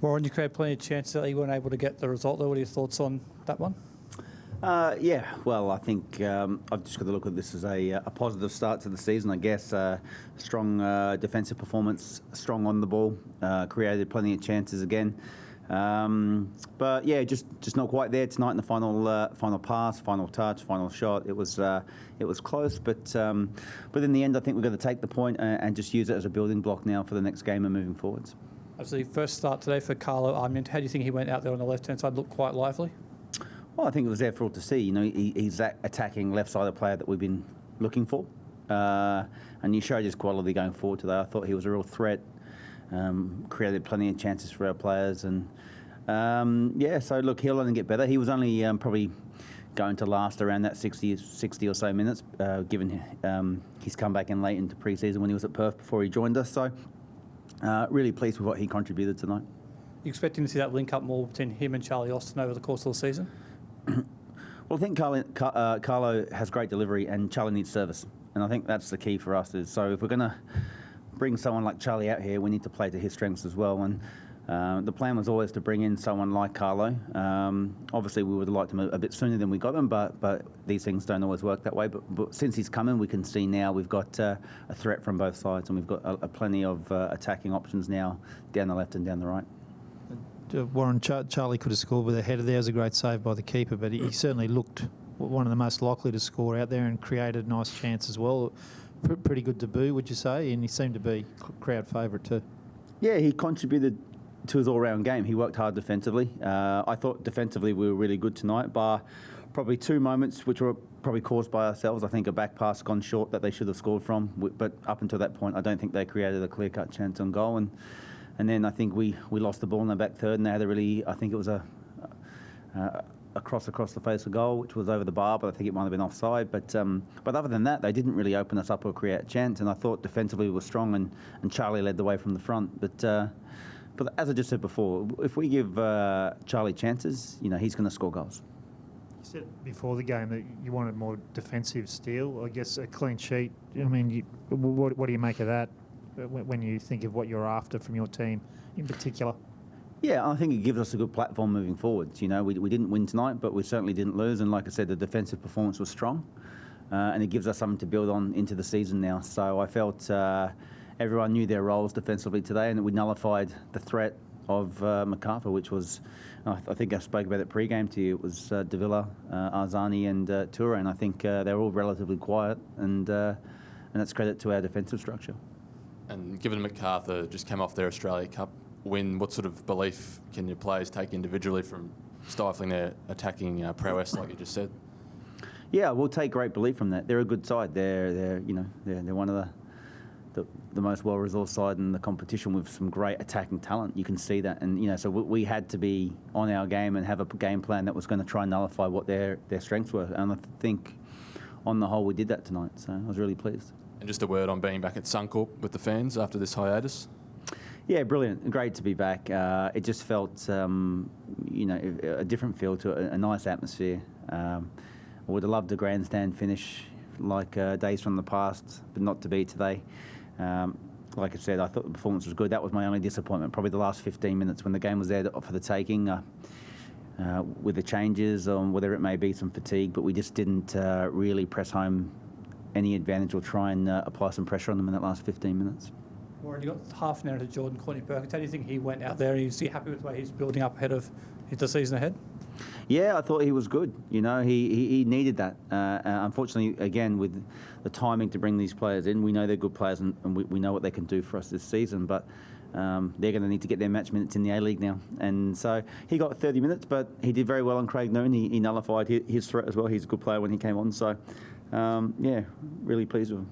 Warren, you created plenty of chances that you weren't able to get the result there. What are your thoughts on that one? Yeah, well, I think I've just got to look at this as a positive start to the season, I guess. Strong defensive performance, strong on the ball, created plenty of chances again. But yeah, just not quite there tonight in the final pass, final touch, final shot. It was close, but in the end, I think we've got to take the point and just use it as a building block now for the next game and moving forwards. Obviously, first start today for Carlo. How do you think he went out there on the left-hand side? Looked quite lively. Well, I think it was there for all to see. You know, he's that attacking left-sided player that we've been looking for, and he showed his quality going forward today. I thought he was a real threat. Created plenty of chances for our players, and so look, he'll only get better. He was only probably going to last around that 60 or so minutes, given his comeback in late into pre-season when he was at Perth before he joined us. So really pleased with what he contributed tonight. You expecting to see that link up more between him and Charlie Austin over the course of the season? Well, I think Carlo has great delivery and Charlie needs service, and I think that's the key for us. So if we're going to bring someone like Charlie out here, we need to play to his strengths as well. And the plan was always to bring in someone like Carlo. Obviously, we would have liked him a bit sooner than we got him, but these things don't always work that way. But since he's come in, we can see now we've got a threat from both sides, and we've got plenty of attacking options now down the left and down the right. Warren, Charlie could have scored with a header there. It was a great save by the keeper, but he certainly looked one of the most likely to score out there and created a nice chance as well. Pretty good debut, would you say? And he seemed to be crowd favourite too. Yeah, he contributed to his all-round game. He worked hard defensively. I thought defensively we were really good tonight, bar probably two moments which were probably caused by ourselves. I think a back pass gone short that they should have scored from, but up until that point I don't think they created a clear-cut chance on goal. And then I think we lost the ball in the back third, and they had I think it was a cross across the face of goal, which was over the bar, but I think it might have been offside. But other than that, they didn't really open us up or create a chance, and I thought defensively we were strong, and Charlie led the way from the front. But as I just said before, if we give Charlie chances, you know, he's going to score goals. You said before the game that you wanted more defensive steel. I guess a clean sheet. I mean, what do you make of that when you think of what you're after from your team in particular? Yeah, I think it gives us a good platform moving forwards. You know, we didn't win tonight, but we certainly didn't lose. And like I said, the defensive performance was strong, and it gives us something to build on into the season now. So I felt everyone knew their roles defensively today, and we nullified the threat of MacArthur, which was, I think I spoke about it pre-game to you. It was Davila, Arzani, and Toure, and I think they're all relatively quiet, and that's credit to our defensive structure. And given MacArthur just came off their Australia Cup win, what sort of belief can your players take individually from stifling their attacking prowess, like you just said? Yeah, we'll take great belief from that. They're a good side. They're one of the most well-resourced side in the competition with some great attacking talent. You can see that, and so we had to be on our game and have a game plan that was going to try and nullify what their strengths were. And I think on the whole we did that tonight. So I was really pleased. And just a word on being back at Suncorp with the fans after this hiatus. Yeah, brilliant. Great to be back. It just felt, a different feel to it, a nice atmosphere. I would have loved a grandstand finish like days from the past, but not to be today. Like I said, I thought the performance was good. That was my only disappointment, probably the last 15 minutes when the game was there for the taking, with the changes, whether it may be some fatigue, but we just didn't really press home any advantage or try and apply some pressure on them in that last 15 minutes. Warren, you got half an hour to Jordan Courtney-Perkins. How do you think he went out there? Is he happy with the way he's building up ahead of the season ahead? Yeah, I thought he was good. You know, he needed that. Unfortunately, again, with the timing to bring these players in, we know they're good players and we know what they can do for us this season, but they're going to need to get their match minutes in the A-League now. And so he got 30 minutes, but he did very well on Craig Noon. He nullified his threat as well. He's a good player when he came on. So, really pleased with him.